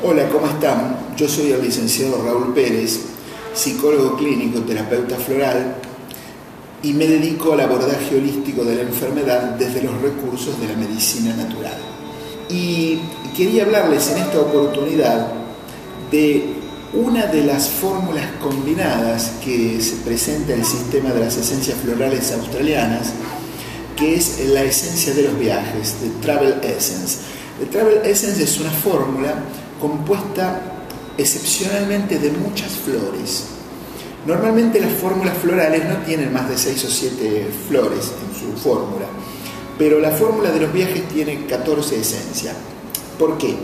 Hola, ¿cómo están? Yo soy el licenciado Raúl Pérez, psicólogo clínico, terapeuta floral, y me dedico al abordaje holístico de la enfermedad desde los recursos de la medicina natural. Y quería hablarles en esta oportunidad de una de las fórmulas combinadas que se presenta en el sistema de las esencias florales australianas, que es la esencia de los viajes, de Travel Essence. The Travel Essence es una fórmula compuesta excepcionalmente de muchas flores. Normalmente las fórmulas florales no tienen más de 6 o 7 flores en su fórmula, pero la fórmula de los viajes tiene 14 esencias. ¿Por qué?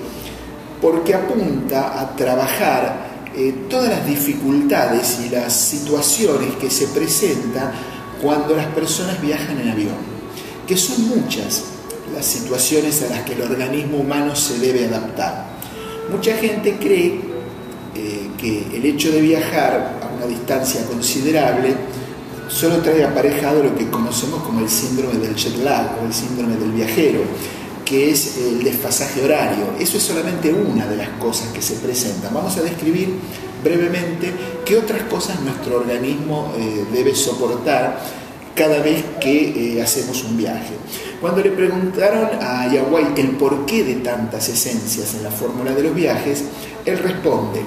Porque apunta a trabajar todas las dificultades y las situaciones que se presentan cuando las personas viajan en avión, que son muchas las situaciones a las que el organismo humano se debe adaptar. Mucha gente cree que el hecho de viajar a una distancia considerable solo trae aparejado lo que conocemos como el síndrome del jet lag o el síndrome del viajero, que es el desfasaje horario. Eso es solamente una de las cosas que se presentan. Vamos a describir brevemente qué otras cosas nuestro organismo debe soportar cada vez que hacemos un viaje. Cuando le preguntaron a Yaguay el porqué de tantas esencias en la fórmula de los viajes, él responde: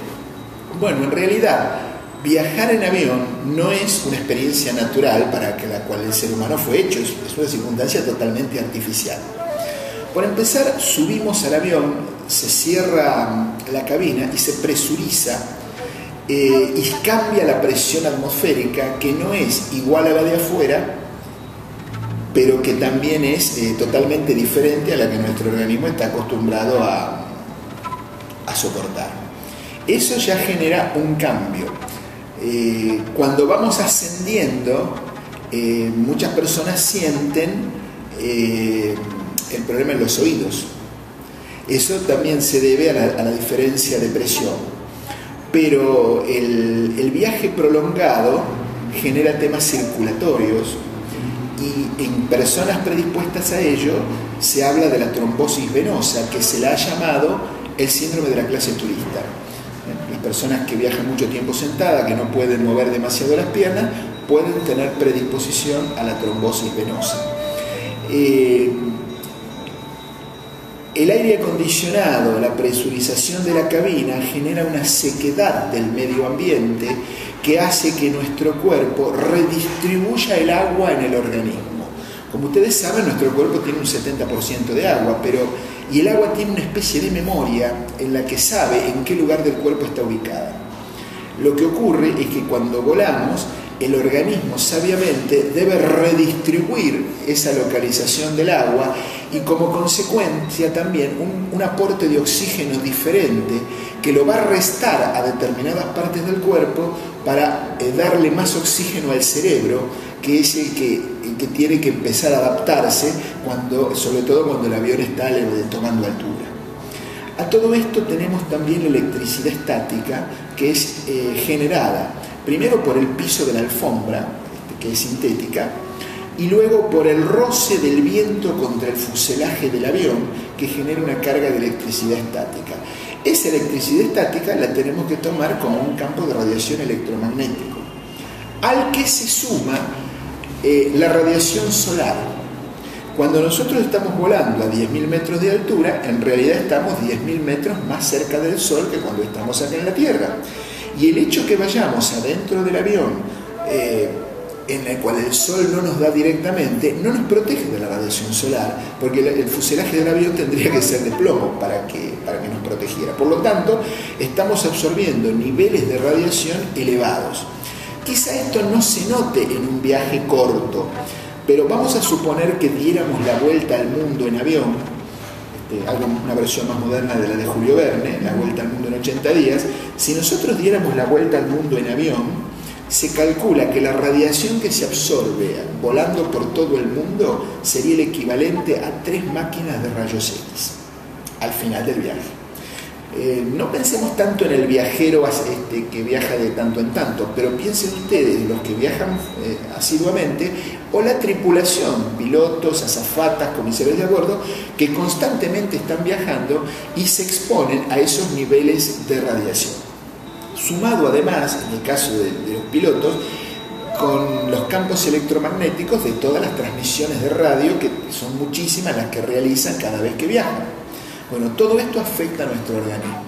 bueno, en realidad viajar en avión no es una experiencia natural para la cual el ser humano fue hecho, es una circunstancia totalmente artificial. Por empezar, subimos al avión, se cierra la cabina y se presuriza y cambia la presión atmosférica, que no es igual a la de afuera, pero que también es totalmente diferente a la que nuestro organismo está acostumbrado a soportar. Eso ya genera un cambio. Cuando vamos ascendiendo, muchas personas sienten el problema en los oídos. Eso también se debe a la diferencia de presión. Pero el viaje prolongado genera temas circulatorios, y en personas predispuestas a ello se habla de la trombosis venosa, que se la ha llamado el síndrome de la clase turista. Las personas que viajan mucho tiempo sentadas, que no pueden mover demasiado las piernas, pueden tener predisposición a la trombosis venosa. El aire acondicionado, la presurización de la cabina genera una sequedad del medio ambiente que hace que nuestro cuerpo redistribuya el agua en el organismo. Como ustedes saben, nuestro cuerpo tiene un 70% de agua, y el agua tiene una especie de memoria en la que sabe en qué lugar del cuerpo está ubicada. Lo que ocurre es que cuando volamos, el organismo sabiamente debe redistribuir esa localización del agua, y como consecuencia también un aporte de oxígeno diferente que lo va a restar a determinadas partes del cuerpo para darle más oxígeno al cerebro, que es el que tiene que empezar a adaptarse, sobre todo cuando el avión está tomando altura. A todo esto tenemos también la electricidad estática, que es generada primero por el piso de la alfombra, que es sintética, y luego por el roce del viento contra el fuselaje del avión, que genera una carga de electricidad estática. Esa electricidad estática la tenemos que tomar como un campo de radiación electromagnético, al que se suma la radiación solar. Cuando nosotros estamos volando a 10.000 metros de altura, en realidad estamos 10.000 metros más cerca del Sol que cuando estamos acá en la Tierra. Y el hecho que vayamos adentro del avión, en el cual el sol no nos da directamente, no nos protege de la radiación solar, porque el fuselaje del avión tendría que ser de plomo para que nos protegiera. Por lo tanto, estamos absorbiendo niveles de radiación elevados. Quizá esto no se note en un viaje corto, pero vamos a suponer que diéramos la vuelta al mundo en avión, una versión más moderna de la de Julio Verne, la vuelta al mundo en 80 días. Si nosotros diéramos la vuelta al mundo en avión, se calcula que la radiación que se absorbe volando por todo el mundo sería el equivalente a 3 máquinas de rayos X al final del viaje. No pensemos tanto en el viajero que viaja de tanto en tanto, pero piensen ustedes, los que viajan asiduamente, o la tripulación, pilotos, azafatas, comisarios de a bordo, que constantemente están viajando y se exponen a esos niveles de radiación. Sumado además, en el caso de los pilotos, con los campos electromagnéticos de todas las transmisiones de radio, que son muchísimas las que realizan cada vez que viajan. Bueno, todo esto afecta a nuestro organismo.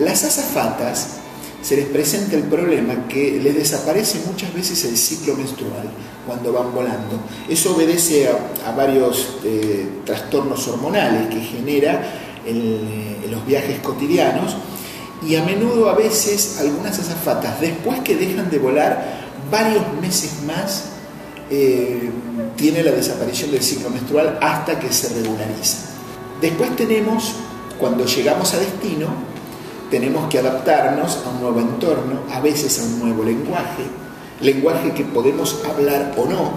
Las azafatas se les presenta el problema que les desaparece muchas veces el ciclo menstrual cuando van volando. Eso obedece a varios trastornos hormonales que genera en los viajes cotidianos, y a menudo, a veces, algunas azafatas, después que dejan de volar, varios meses más tiene la desaparición del ciclo menstrual hasta que se regulariza. Después tenemos, cuando llegamos a destino, tenemos que adaptarnos a un nuevo entorno, a veces a un nuevo lenguaje que podemos hablar o no,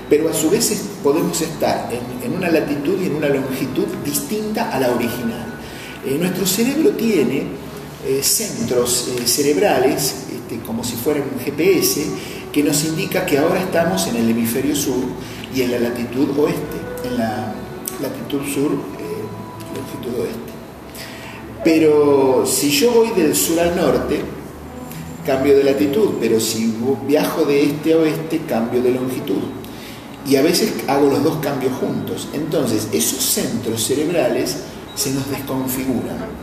pero a su vez podemos estar en una latitud y en una longitud distinta a la original. Nuestro cerebro tiene centros cerebrales, como si fueran un GPS, que nos indica que ahora estamos en el hemisferio sur y en la latitud oeste, en la latitud sur, longitud oeste. Pero si yo voy del sur al norte, cambio de latitud, pero si viajo de este a oeste, cambio de longitud. Y a veces hago los dos cambios juntos. Entonces, esos centros cerebrales se nos desconfiguran.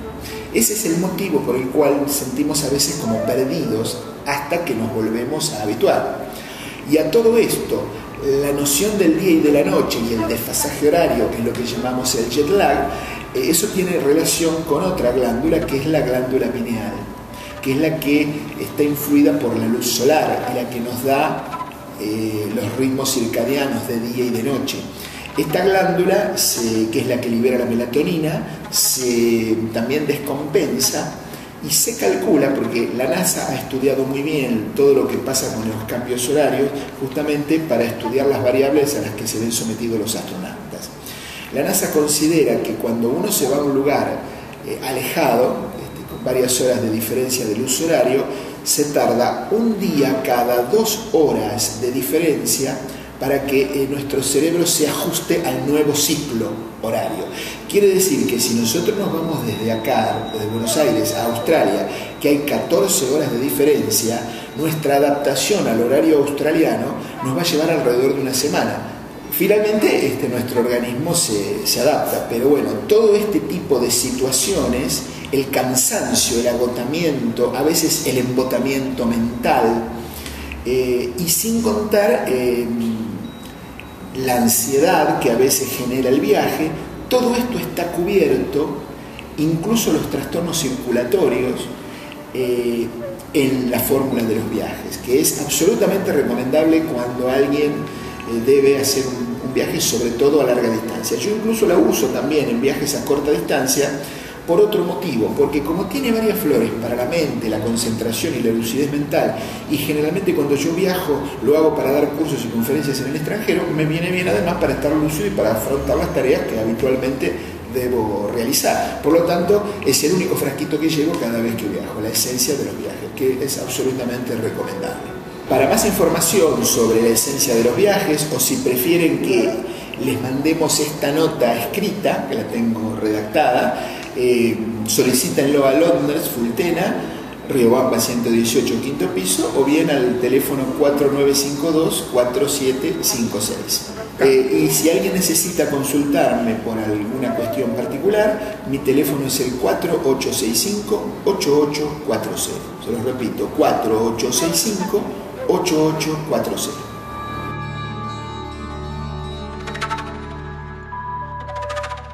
Ese es el motivo por el cual nos sentimos a veces como perdidos hasta que nos volvemos a habituar. Y a todo esto, la noción del día y de la noche y el desfasaje horario, que es lo que llamamos el jet lag, eso tiene relación con otra glándula, que es la glándula pineal, que es la que está influida por la luz solar y la que nos da los ritmos circadianos de día y de noche. Esta glándula, que es la que libera la melatonina, se también descompensa y se calcula, porque la NASA ha estudiado muy bien todo lo que pasa con los cambios horarios, justamente para estudiar las variables a las que se ven sometidos los astronautas. La NASA considera que cuando uno se va a un lugar alejado, con varias horas de diferencia del uso horario, se tarda un día cada 2 horas de diferencia para que nuestro cerebro se ajuste al nuevo ciclo horario. Quiere decir que si nosotros nos vamos desde acá, desde Buenos Aires a Australia, que hay 14 horas de diferencia, nuestra adaptación al horario australiano nos va a llevar alrededor de una semana. Finalmente, nuestro organismo se adapta, pero bueno, todo este tipo de situaciones, el cansancio, el agotamiento, a veces el embotamiento mental, y sin contar la ansiedad que a veces genera el viaje, todo esto está cubierto, incluso los trastornos circulatorios, en la fórmula de los viajes, que es absolutamente recomendable cuando alguien debe hacer un viaje, sobre todo a larga distancia. Yo incluso la uso también en viajes a corta distancia por otro motivo, porque como tiene varias flores para la mente, la concentración y la lucidez mental, y generalmente cuando yo viajo lo hago para dar cursos y conferencias en el extranjero, me viene bien además para estar lúcido y para afrontar las tareas que habitualmente debo realizar. Por lo tanto, es el único frasquito que llevo cada vez que viajo, la esencia de los viajes, que es absolutamente recomendable. Para más información sobre la esencia de los viajes, o si prefieren que les mandemos esta nota escrita, que la tengo redactada, solicítenlo a Londres, Fultena, Riobamba 118, quinto piso, o bien al teléfono 4952-4756. Y si alguien necesita consultarme por alguna cuestión particular, mi teléfono es el 4865-8840. Se los repito, 4865-8840.